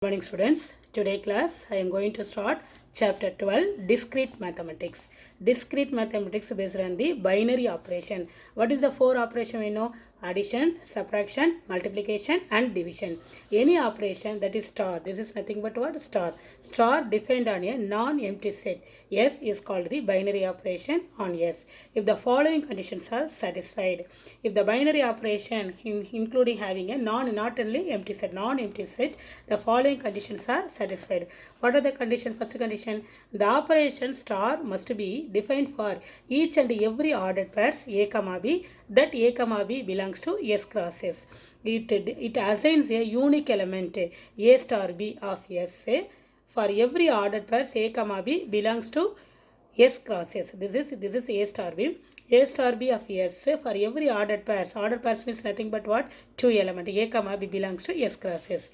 Good morning students. Today class I am going to start chapter 12 discrete mathematics. Discrete mathematics based on the binary operation. What is the four operation we know? Addition, subtraction, multiplication and division. Any operation that is star. This is nothing but what? Star. Star defined on a non-empty set. S is called the binary operation on S. If the following conditions are satisfied. If the binary operation including having a not only empty set, non-empty set, the following conditions are satisfied. What are the conditions? First condition, the operation star must be defined for each and every ordered pairs A comma B, that A comma B belongs to S cross S. It assigns a unique element A star B of S for every ordered pairs A comma B belongs to S cross S. This is A star B. A star B of S for every ordered pairs. Ordered pairs means nothing but what? Two element. A comma B belongs to S cross S.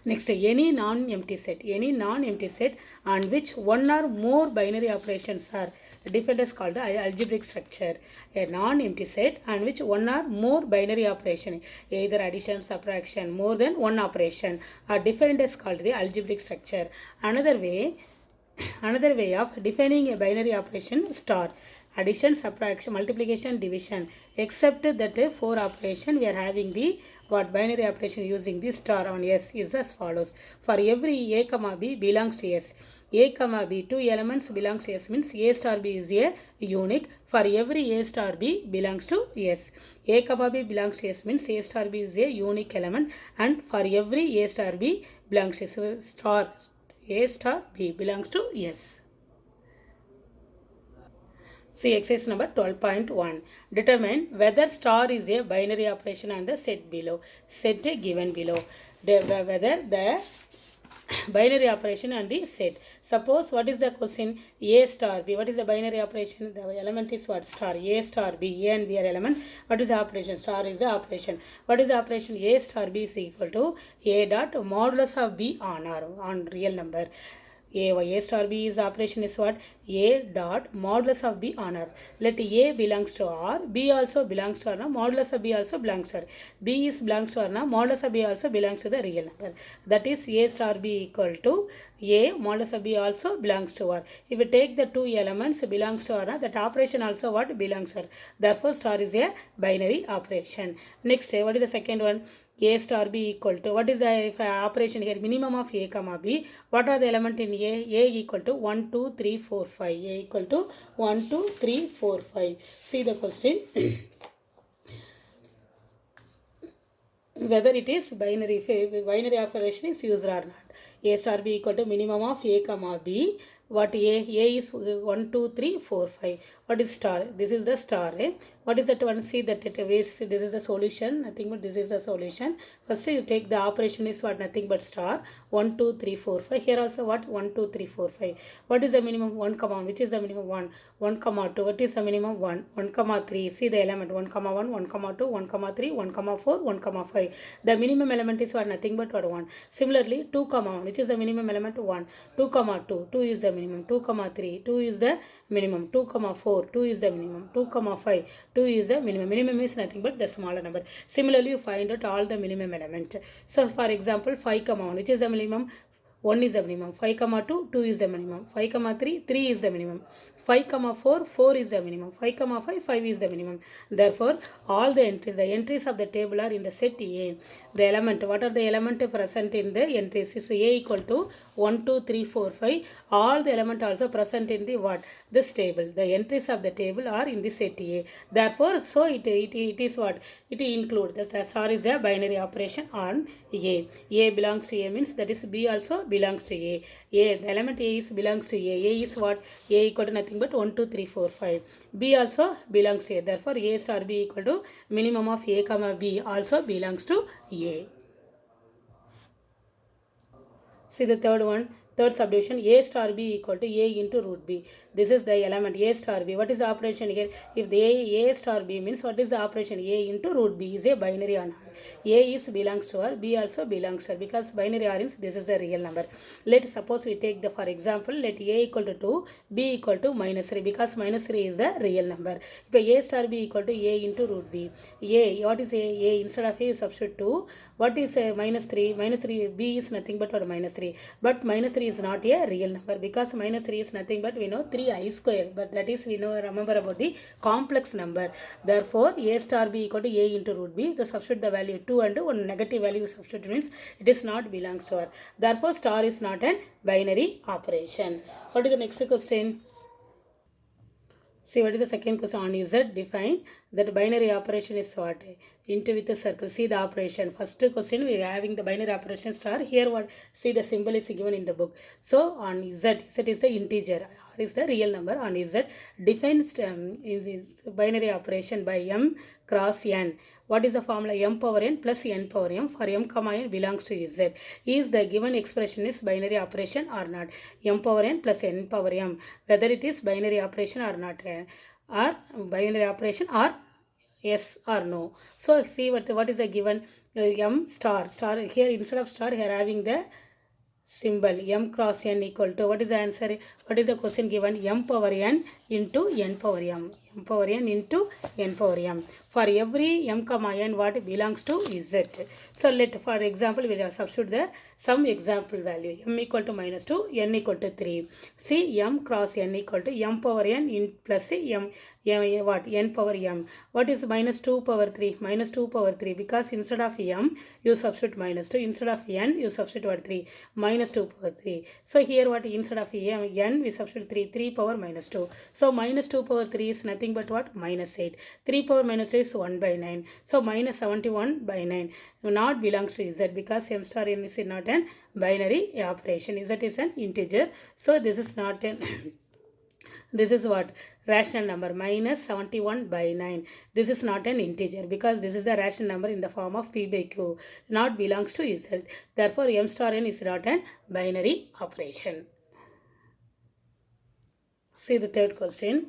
Next, any non-empty set on which one or more binary operations are defined as called the algebraic structure. A non-empty set on which one or more binary operation, either addition, subtraction, more than one operation, are defined as called the algebraic structure. Another way of defining a binary operation star: addition, subtraction, multiplication, division. Except that four operation, we are having the binary operation using the star on S is as follows. For every A comma B belongs to S. A comma B, two elements belongs to S means A star B is a unique. For every A star B belongs to S. A comma B belongs to S means A star B is a unique element, and for every A star B belongs to S. So A star B belongs to S. See exercise number 12.1. Determine whether star is a binary operation on the set below. Set given below. Whether the binary operation on the set. Suppose what is the question? A star B. What is the binary operation? The element is what? Star. A star B. A and B are element. What is the operation? Star is the operation. What is the operation? A star B is equal to A dot modulus of B on R, on real number. A star B is operation is what? A dot modulus of B on R. Let A belongs to R, B also belongs to R. Now modulus of B also belongs to R. B is belongs to R. Now modulus of B also belongs to the real number. That is A star B equal to A modulus of B also belongs to R. If we take the two elements belongs to R, that operation also what? Belongs to R. Therefore star is a binary operation. Next, what is the second one? A star B equal to, what is the operation here? Minimum of A comma B. What are the element in A? A equal to 1, 2, 3, 4, 5. A equal to 1, 2, 3, 4, 5. See the question. Whether it is binary, if binary operation is used or not. A star B equal to minimum of A comma B. What A is 1, 2, 3, 4, 5. What is star? This is the star. What is that one? See that this is the solution. Nothing but this is the solution. First you take the operation is what? Nothing but star. 1, 2, 3, 4, 5. Here also what? 1, 2, 3, 4, 5. What is the minimum? 1 comma 1. Which is the minimum? 1. 1 comma 2. What is the minimum? 1. 1 comma 3. See the element 1 comma 1, 1 comma 2, 1 comma 3, 1 comma 4, 1 comma 5. The minimum element is what? Nothing but what? 1. Similarly 2 comma 1. Which is the minimum element? 1. 2 comma 2. 2 is the minimum. 2 comma 3. 2 is the minimum. 2 comma 4. 2 is the minimum. 2 comma 5. 2 is the minimum. Minimum is nothing but the smaller number. Similarly, you find out all the minimum element. So, for example, 5 comma 1, which is the minimum? 1 is the minimum. 5 comma 2, 2 is the minimum. 5 comma 3, 3 is the minimum. 5 comma 4, 4 is the minimum. 5 comma 5, 5 is the minimum. Therefore, all the entries of the table are in the set A. The element, what are the element present in the entries? So A equal to 1, 2, 3, 4, 5. All the element also present in the what? This table. The entries of the table are in the set A. Therefore, so it is what? It includes, the star is a binary operation on A. A belongs to A means that is B also belongs to A. The element A is belongs to A. A is what? A equal to nothing but 1, 2, 3, 4, 5. B also belongs to A. Therefore, A star B equal to minimum of A comma B also belongs to A. See the third one. Third subdivision, a star b equal to a into root b. This is the element a star b. What is the operation here? If the a star b means what is the operation? A into root b is a binary on R. A is belongs to R, b also belongs to R, because binary R means this is a real number. Let suppose we take the, for example, let a equal to 2, b equal to minus 3, because minus 3 is the real number. If a star b equal to a into root b. A, what is a? Instead of a you substitute 2. What is minus 3? Minus 3, b is nothing but what? Minus 3. But minus 3 is not a real number, because minus 3 is nothing but we know 3i square. But that is we know, remember about the complex number. Therefore, a star b equal to a into root b. So substitute the value 2 and one negative value substitute means it is not belongs to R. Therefore, star is not an binary operation. What is the next question? See, what is the second question on Z? Define that binary operation is what? Into with a circle. See the operation. First question we are having the binary operation star. Here what? See the symbol is given in the book. So on Z, Z is the integer. R is the real number. On Z, defines binary operation by M cross N. What is the formula? M power N plus N power M. For M comma N belongs to Z. Is the given expression is binary operation or not? M power N plus N power M. Whether it is binary operation or not. Or binary operation or yes or no. So see what is the given? M star. Star here, instead of star here having the symbol M cross N equal to, what is the answer? What is the question given? M power N into N power M. M power N into N power M. For every M comma N, what belongs to Z. So let, for example, we will substitute the some example value. M equal to minus 2, N equal to 3. See, M cross N equal to M power N in plus M what? N power M. What is minus 2 power 3? Minus 2 power 3, because instead of M, you substitute minus 2. Instead of N, you substitute what? 3. Minus 2 power 3. So here what? Instead of N, we substitute 3. 3 power minus 2. So minus 2 power 3 is nothing but what? Minus 8. 3 power minus 8 is 1 by 9. So minus 71 by 9. Not belongs to Z, because M star N is not an binary operation. Z is an integer. So this is not an this is what? Rational number, minus 71 by 9. This is not an integer, because this is the rational number in the form of P by Q. Not belongs to Z. Therefore, M star N is not an binary operation. See the third question.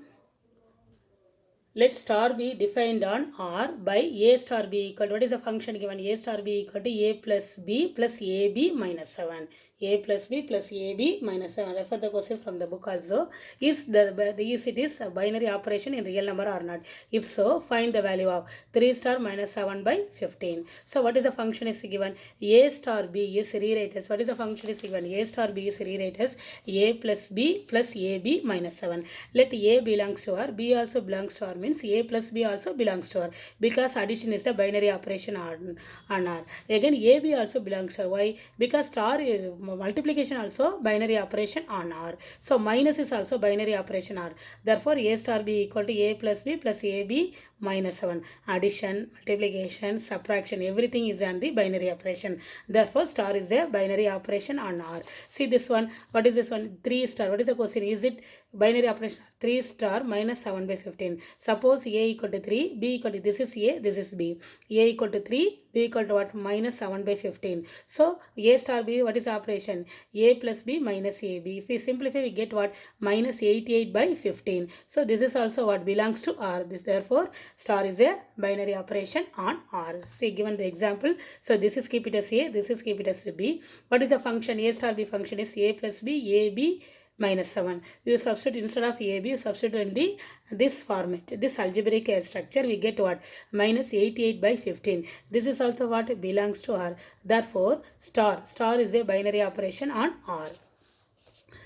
Let star be defined on R by A star B equal to, what is the function given? A star B equal to A plus B plus AB minus 7. A plus B plus AB minus 7. Refer the question from the book also. Is it is a binary operation in real number or not? If so, find the value of 3 star minus 7 by 15. So what is the function is given? A star B is rewrite as, what is the function is given? A star B is rewrite as A plus B plus AB minus 7. Let A belongs to R, B also belongs to R, means A plus B also belongs to R, because addition is the binary operation on R. Again, AB also belongs to R. Why? Because star multiplication also binary operation on R. So minus is also binary operation R. Therefore, A star B equal to A plus B plus AB minus 7. Addition, multiplication, subtraction, everything is on the binary operation. Therefore, star is a binary operation on R. See this one. What is this one? 3 star. What is the question? Is it binary operation? 3 star minus 7 by 15. Suppose A equal to 3, B equal to, this is A, this is B. A equal to 3, B equal to what? Minus 7 by 15. So, A star B, what is the operation? A plus B minus AB. If we simplify, we get what? Minus 88 by 15. So, this is also what belongs to R. This, therefore, star is a binary operation on R. See, given the example. So, this is keep it as A, this is keep it as B. What is the function? A star B function is A plus B, AB minus 7. You substitute instead of AB, you substitute in this format, this algebraic structure, we get what? Minus 88 by 15. This is also what belongs to R. Therefore, star is a binary operation on R.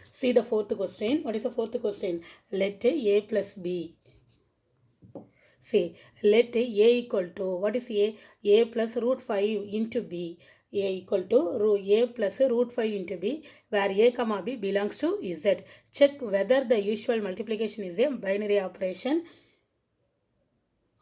See the fourth question. What is the fourth question? Let A plus B. See, let A equal to, what is A? A plus root 5 into B. A equal to A plus root 5 into B, where A comma B belongs to Z. Check whether the usual multiplication is a binary operation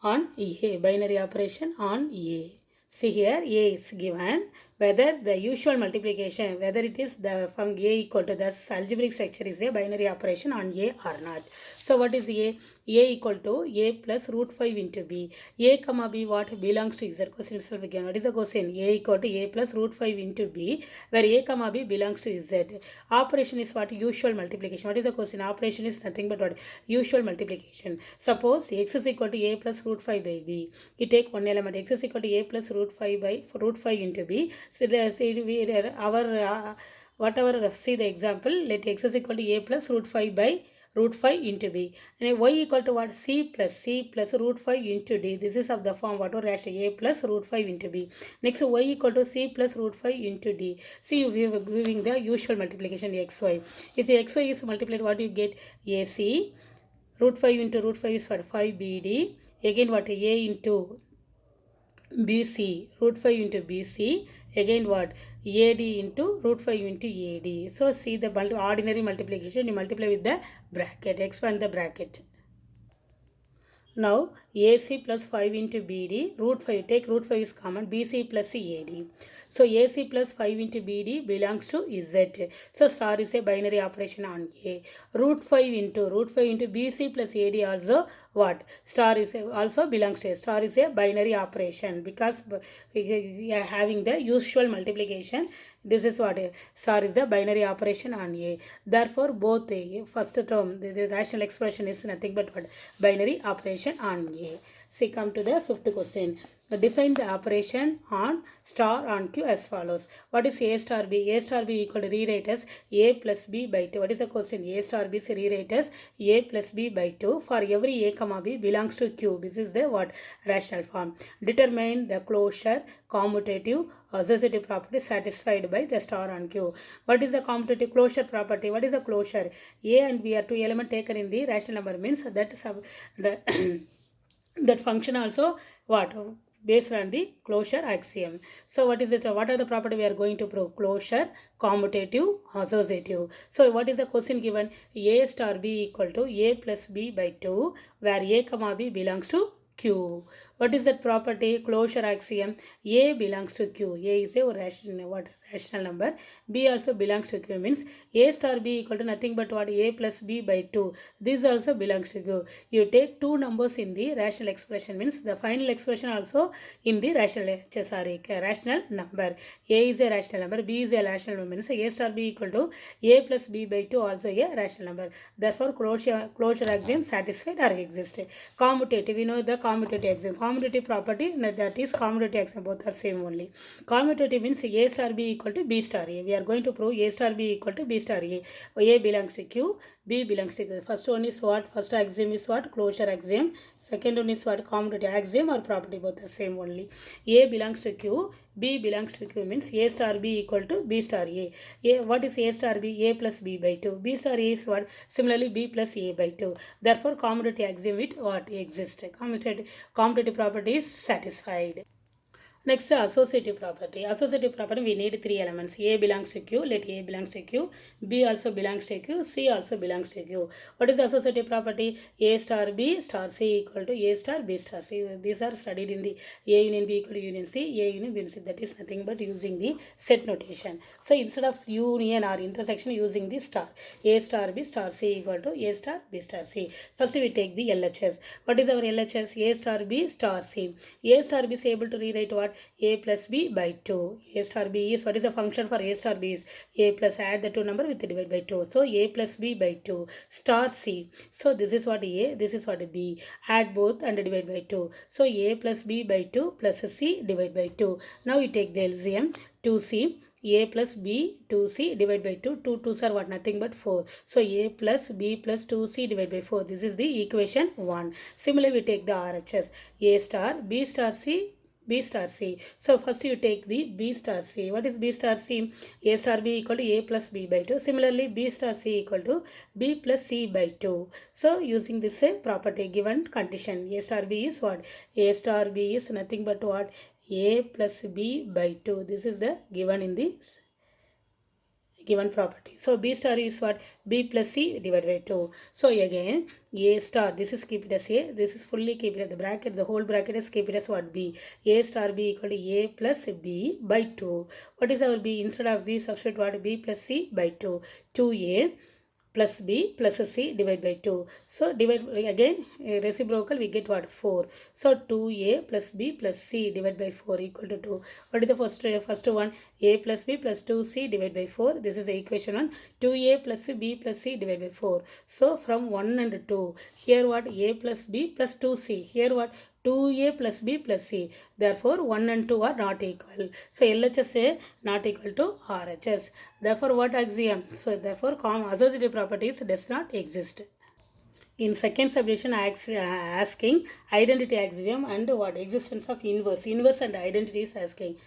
on A. Binary operation on A. See here, A is given whether the usual multiplication, whether it is the from A equal to the algebraic structure is a binary operation on A or not. So what is A? A equal to A plus root 5 into B. A comma B what belongs to Z? Question itself again. What is the question? A equal to A plus root 5 into B, where A comma B belongs to Z. Operation is what? Usual multiplication. What is the question? Operation is nothing but what? Usual multiplication. Suppose X is equal to A plus root 5 by B. You take one element. X is equal to A plus root 5 by root 5 into B. So whatever, see the example, let X is equal to A plus root 5 by root 5 into B. And y equal to what? C plus root 5 into D. This is of the form whatever ratio A plus root 5 into B. Next y equal to C plus root 5 into D. See, we are giving the usual multiplication xy. If the xy is multiplied, what you get? AC root 5 into root 5 is what? 5BD. Again what? A into BC, root 5 into BC, again what? AD into root 5 into AD. So see the ordinary multiplication, you multiply with the bracket, expand the bracket. Now AC plus 5 into BD, root 5, take root 5 is common, BC plus AD. So AC plus 5 into BD belongs to Z. So star is a binary operation on A. Root 5 into BC plus AD also what? Star is also belongs to A. Star is a binary operation because we are having the usual multiplication. This is what? Star is the binary operation on A. Therefore, both A, first term, the rational expression is nothing but what? Binary operation on A. See, come to the fifth question. Define the operation on star on Q as follows. What is A star B? A star B equal to rewrite as A plus B by 2. What is the question? A star B is rewrite as A plus B by 2 for every A comma B belongs to Q. This is the what? Rational form. Determine the closure, commutative, associative property satisfied by the star on Q. What is the commutative closure property? What is the closure? A and B are two elements taken in the rational number, means that that function also what? Based on the closure axiom. So what is it? What are the property we are going to prove? Closure, commutative, associative. So what is the question given? A star B equal to A plus B by 2, where A comma B belongs to Q. What is that property? Closure axiom. A belongs to Q. A is a rational number. B also belongs to Q, means A star B equal to nothing but what? A plus B by 2. This also belongs to Q. You take two numbers in the rational expression, means the final expression also in the rational number. A is a rational number, B is a rational number, means A star B equal to A plus B by 2 also a rational number. Therefore, closure axiom satisfied or existed. Commutative, we know the commutative axiom. Commutative property, that is commutative axiom, both are same only. Commutative means A star B equal to B star A. We are going to prove A star B equal to B star A. A belongs to Q, B belongs to Q. First one is what? First axiom is what? Closure axiom. Second one is what? Commutative axiom or property, both are same only. A belongs to Q, B belongs to Q, means A star B equal to B star A. What is A star B? A plus B by 2. B star A is what? Similarly, B plus A by 2. Therefore, commutative axiom it what? Exists. Commutative property is satisfied. Next, associative property. Associative property, we need three elements. A belongs to Q, let A belongs to Q. B also belongs to Q, C also belongs to Q. What is the associative property? A star B star C equal to A star B star C. These are studied in the A union B equal to union C, A union B union C. That is nothing but using the set notation. So instead of union or intersection, using the star. A star B star C equal to A star B star C. First we take the LHS. What is our LHS? A star B star C. A star B is able to rewrite what? A plus B by 2. A star B is, what is the function for A star B is A plus, add the two number with the divide by 2. So A plus B by 2 star C. So this is what A, this is what B. Add both and divide by 2. So A plus B by 2 plus C divide by 2. Now you take the LCM 2C. A plus B 2C divide by 2. 2 2s are what? Nothing but 4. So A plus B plus 2C divide by 4. This is the equation 1. Similarly, we take the RHS. A star B star C B star C. So first you take the B star C. What is B star C? A star B equal to A plus B by 2. Similarly, B star C equal to B plus C by 2. So using this property, given condition, A star B is what? A star B is nothing but what? A plus B by 2. This is the given in the given property. So B star is what? B plus C divided by 2. So again, A star, this is keep it as A, this is fully keep it at the bracket, the whole bracket is keep it as what? B. A star B equal to A plus B by 2. What is our B? Instead of B, substitute what? B plus C by 2. 2A plus B plus C divided by 2. So divide again, reciprocal, we get what? 4. So 2A plus B plus C divided by 4 equal to 2. What is the first one? A plus B plus 2C divided by 4. This is the equation 1. 2A plus B plus C divided by 4. So from 1 and 2. Here what? A plus B plus 2C. Here what? 2A plus B plus C. Therefore, 1 and 2 are not equal. So, LHS is not equal to RHS. Therefore, what axiom? So, therefore, associative properties does not exist. In second subdivision, asking identity axiom and what? Existence of inverse. Inverse and identity is asking.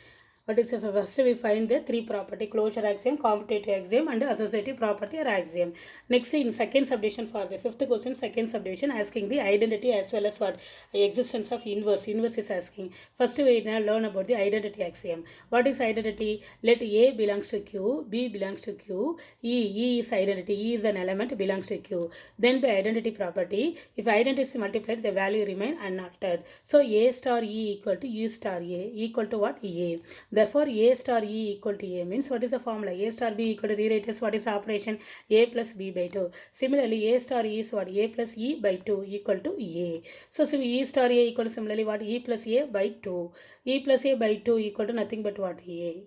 What is first we find the three property: closure axiom, commutative axiom, and associative property or axiom. Next, in second subdivision, for the fifth question, second subdivision, asking the identity as well as what? Existence of inverse. Inverse is asking. First we now learn about the identity axiom. What is identity? Let A belongs to Q, B belongs to Q, E is identity, E is an element belongs to Q. Then by identity property, if identity is multiplied, the value remain unaltered. So A star E equal to U star A equal to what? A. Therefore, A star E equal to A means what is the formula? A star B equal to rewrite as what is the operation? A plus B by 2. Similarly, A star E is what? A plus E by 2 equal to A. So, E star A equal to similarly what? E plus A by 2. E plus A by 2 equal to nothing but what? A.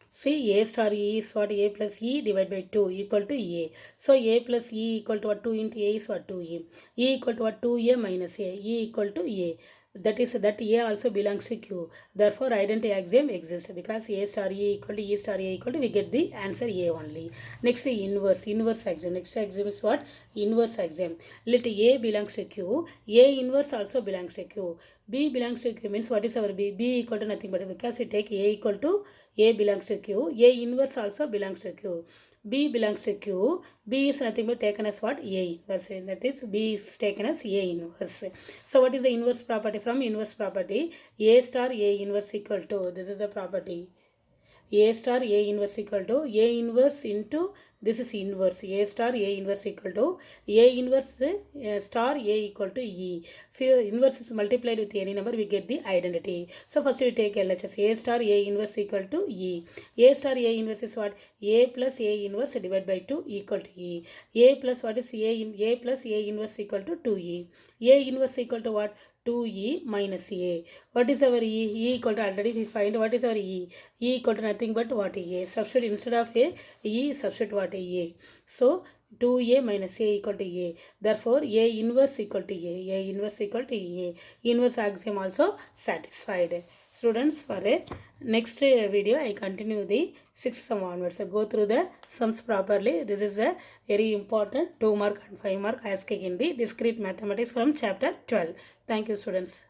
See, A star E is what? A plus E divided by 2 equal to A. So, A plus E equal to what? 2 into A is what? 2A. E equal to what? 2A minus A. E equal to A. That is that A also belongs to Q. Therefore, identity axiom exists because A star E equal to E star A equal to, we get the answer A only. Next, inverse axiom. Next axiom is what? Inverse axiom. Let A belongs to Q. A inverse also belongs to Q. B belongs to Q means what is our B? B equal to nothing but because we take A equal to A belongs to Q. A inverse also belongs to Q. B belongs to Q. B is nothing but taken as what? A inverse. That is B is taken as A inverse. So what is the inverse property? From inverse property, A star A inverse equal to, this is the property. A star A inverse equal to A inverse into, this is inverse, A star A inverse equal to A inverse star A equal to E. If inverse is multiplied with any number, we get the identity. So first we take LHS. A star A inverse equal to E. A star A inverse is what? A plus A inverse divided by 2 equal to E. A plus what is A plus A inverse equal to 2E. A inverse equal to what? 2E minus A. What is our E? E equal to, already we find what is our E. E equal to nothing but what? A. Substitute instead of A, E substitute what? A. So 2A minus A equal to A. Therefore, A inverse equal to A. A inverse equal to A. Inverse axiom also satisfied. Students, for a next video, I continue the 6th sum onwards. So go through the sums properly. This is a very important 2 mark and 5 mark asking in the discrete mathematics from chapter 12. Thank you, students.